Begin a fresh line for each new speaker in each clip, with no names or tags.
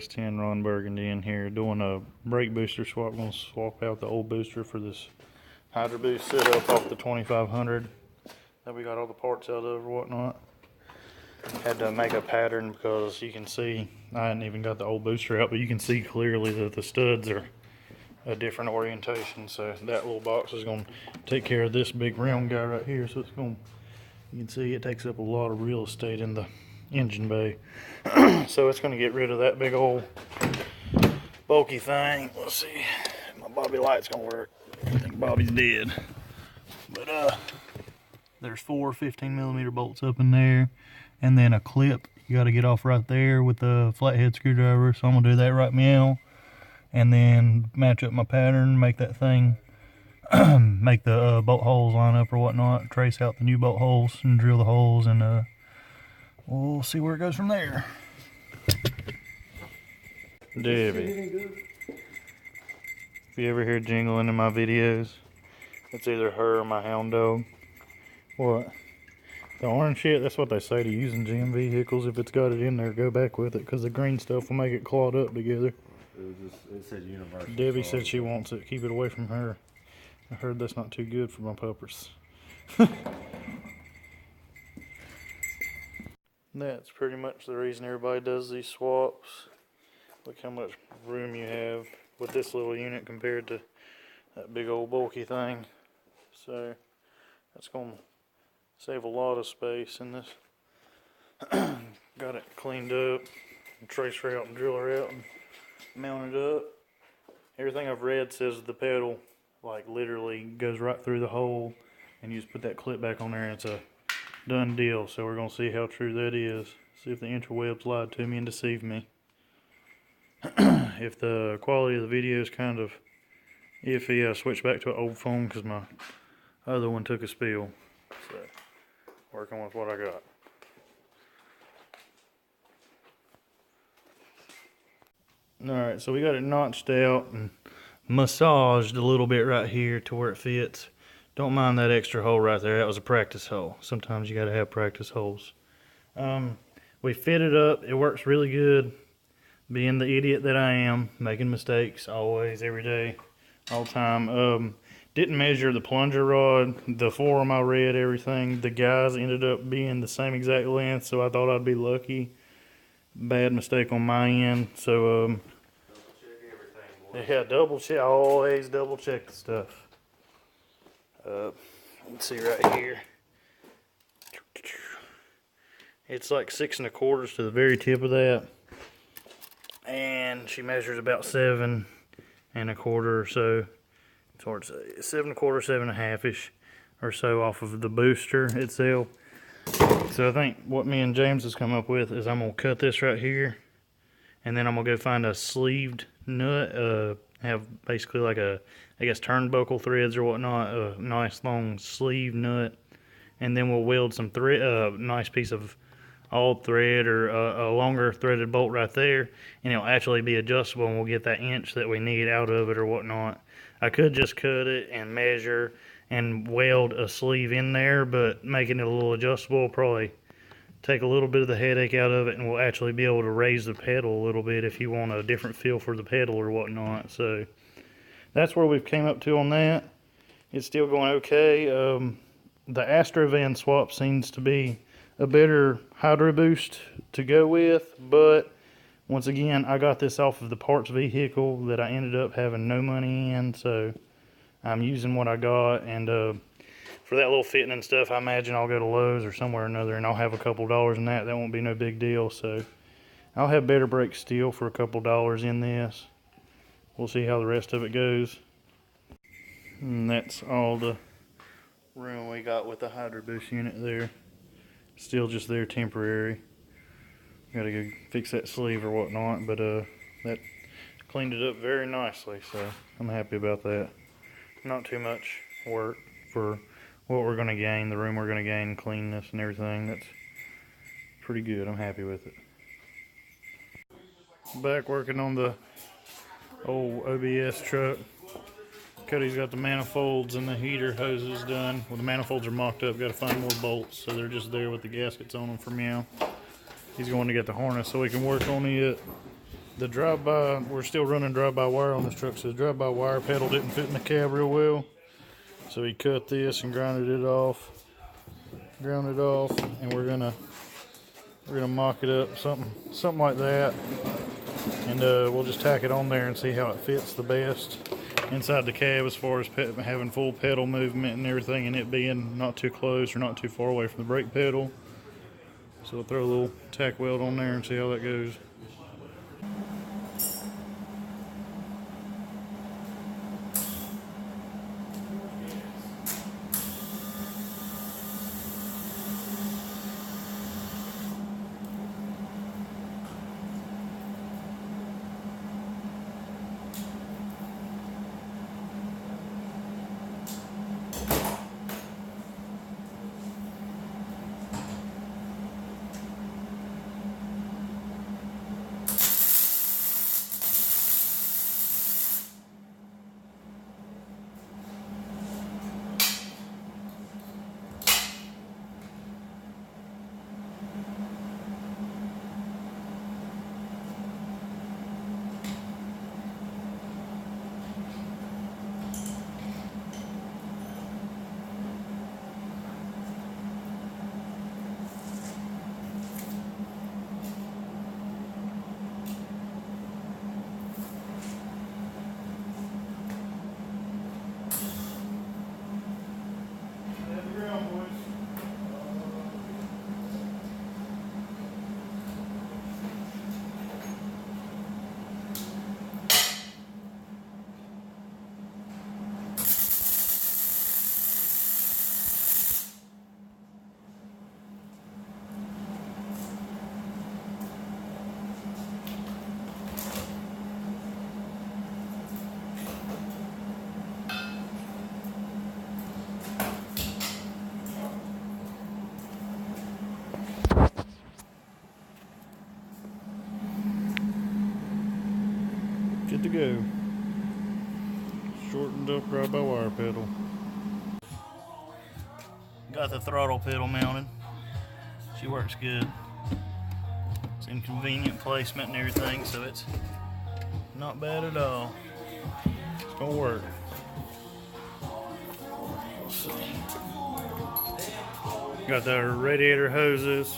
S10 Ron Burgundy in here doing a brake booster swap. I'm going to swap out the old booster for this hydroboost setup off the 2500 that we got all the parts out of or whatnot. Had to make a pattern because you can see, I hadn't even got the old booster out, but you can see clearly that the studs are a different orientation. So that little box is going to take care of this big round guy right here. So it's going to, you can see it takes up a lot of real estate in the engine bay. So it's going to get rid of that big old bulky thing. Let's see, my Bobby light's going to work. I think Bobby's dead. But there's 4 15mm bolts up in there, and then a clip you got to get off right there with the flathead screwdriver. So I'm going to do that right now, and then match up my pattern, make that thing make the bolt holes line up or whatnot, trace out the new bolt holes and drill the holes, and we'll see where it goes from there. Debbie, if you ever hear jingling in my videos, it's either her or my hound dog. What? The orange shit, that's what they say to use in GM vehicles. If it's got it in there, go back with it, because the green stuff will make it clawed up together.
It said universal.
Debbie said she wants it. Keep it away from her. I heard that's not too good for my puppers. That's pretty much the reason everybody does these swaps. Look how much room you have with this little unit compared to that big old bulky thing. So that's going to save a lot of space in this. Got it cleaned up, and trace her out and drill her out and mount it up. Everything I've read says the pedal like literally goes right through the hole, and you just put that clip back on there and it's a done deal. So we're going to see how true that is. See if the interwebs lied to me and deceived me. If the quality of the video is kind of iffy, I switched back to an old phone because my other one took a spill. So working with what I got. Alright, so we got it notched out and massaged a little bit right here to where it fits. Don't mind that extra hole right there. That was a practice hole. Sometimes you got to have practice holes. We fit it up. It works really good. Being the idiot that I am, making mistakes always, every day, all the time. Didn't measure the plunger rod. The form I read, everything. The guys ended up being the same exact length, so I thought I'd be lucky. Bad mistake on my end. So
Double check everything, boy.
yeah, double check. Always double check the stuff. Let's see right here. It's like 6 1/4 to the very tip of that, and she measures about 7 1/4 or so. It's hard to say. 7 1/4, 7 1/2-ish or so off of the booster itself. So I think what me and James has come up with is I'm gonna cut this right here, and then I'm gonna go find a sleeved nut. Have basically like a, I guess, turnbuckle threads or whatnot, a nice long sleeve nut, and then we'll weld some thread, nice piece of all thread or a longer threaded bolt right there, and it'll actually be adjustable, and we'll get that inch that we need out of it or whatnot. I could just cut it and measure and weld a sleeve in there, but making it a little adjustable will probably take a little bit of the headache out of it, and we'll actually be able to raise the pedal a little bit if you want a different feel for the pedal or whatnot. So that's where we've came up to on that. It's still going okay. The Astrovan swap seems to be a better hydroboost to go with, but once again, I got this off of the parts vehicle that I ended up having no money in, so I'm using what I got. And for that little fitting and stuff, I imagine I'll go to Lowe's or somewhere or another, and I'll have a couple dollars in that. That won't be no big deal. So I'll have better brakes still for a couple dollars in this. We'll see how the rest of it goes. And that's all the room we got with the hydroboost unit there. Still just there temporary. Gotta go fix that sleeve or whatnot, but that cleaned it up very nicely, so I'm happy about that. Not too much work for what we're gonna gain, the room we're gonna gain, cleanness and everything. That's pretty good. I'm happy with it. Back working on the old OBS truck. Cody's got the manifolds and the heater hoses done. Well, the manifolds are mocked up. Got to find more bolts, so they're just there with the gaskets on them for meow. He's going to get the harness so we can work on it. The drive-by, we're still running drive-by wire on this truck, so the drive-by wire pedal didn't fit in the cab real well. So he cut this and ground it off, and we're gonna mock it up, something like that, and we'll just tack it on there and see how it fits the best inside the cab as far as having full pedal movement and everything, and it being not too close or not too far away from the brake pedal. So we'll throw a little tack weld on there and see how that goes. Good to go. Shortened up drive-by wire pedal. Got the throttle pedal mounted. She works good. It's in convenient placement and everything, so it's not bad at all. It's gonna work. Let's see. Got the radiator hoses,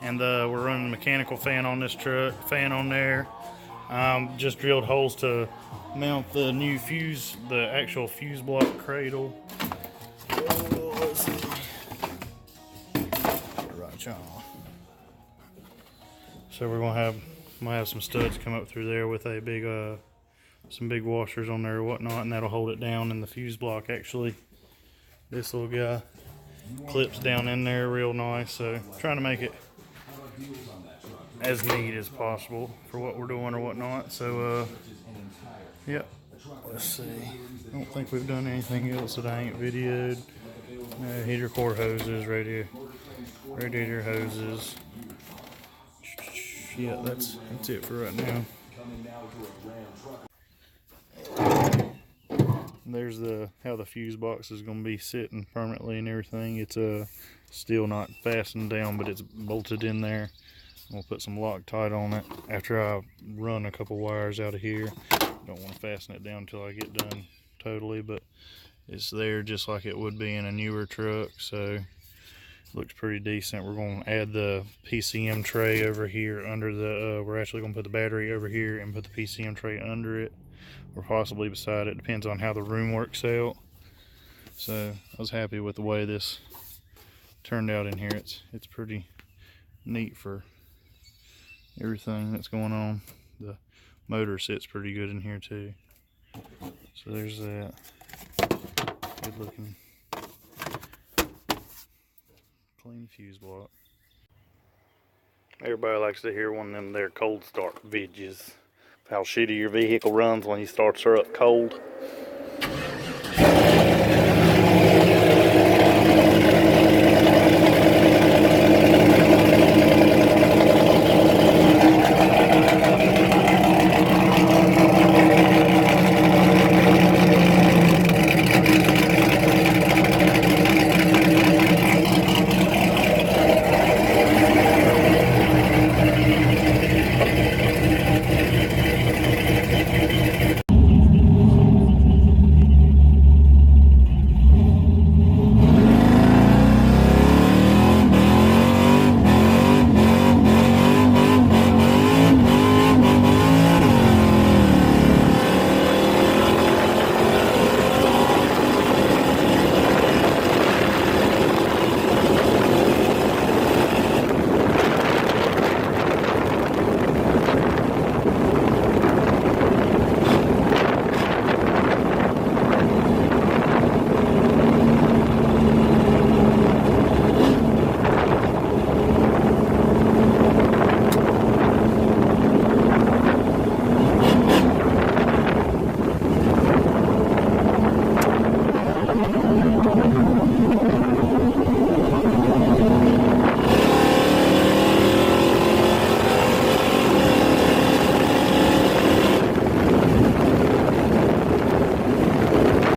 and we're running the mechanical fan on this truck. Fan on there. Just drilled holes to mount the new fuse, the actual fuse block cradle. Oh, let's see. Right on. So we're gonna have some studs come up through there with a big some big washers on there or whatnot, and that'll hold it down. And the fuse block, actually, this little guy clips down in there real nice. So trying to make it as neat as possible for what we're doing or whatnot. So yep, let's see. I don't think we've done anything else that I ain't videoed. Heater core hoses, radiator hoses. Yeah, that's it for right now. There's how the fuse box is going to be sitting permanently and everything. It's still not fastened down, but it's bolted in there. We'll put some Loctite on it after I run a couple wires out of here. Don't want to fasten it down until I get done totally, but it's there just like it would be in a newer truck, so it looks pretty decent. We're going to add the PCM tray over here under the, we're actually going to put the battery over here and put the PCM tray under it, or possibly beside it. Depends on how the room works out. So I was happy with the way this turned out in here. It's pretty neat for everything that's going on. The motor sits pretty good in here too. So there's that. Good looking clean fuse block. Everybody likes to hear one of them there cold start vidges. How shitty your vehicle runs when you start her up cold.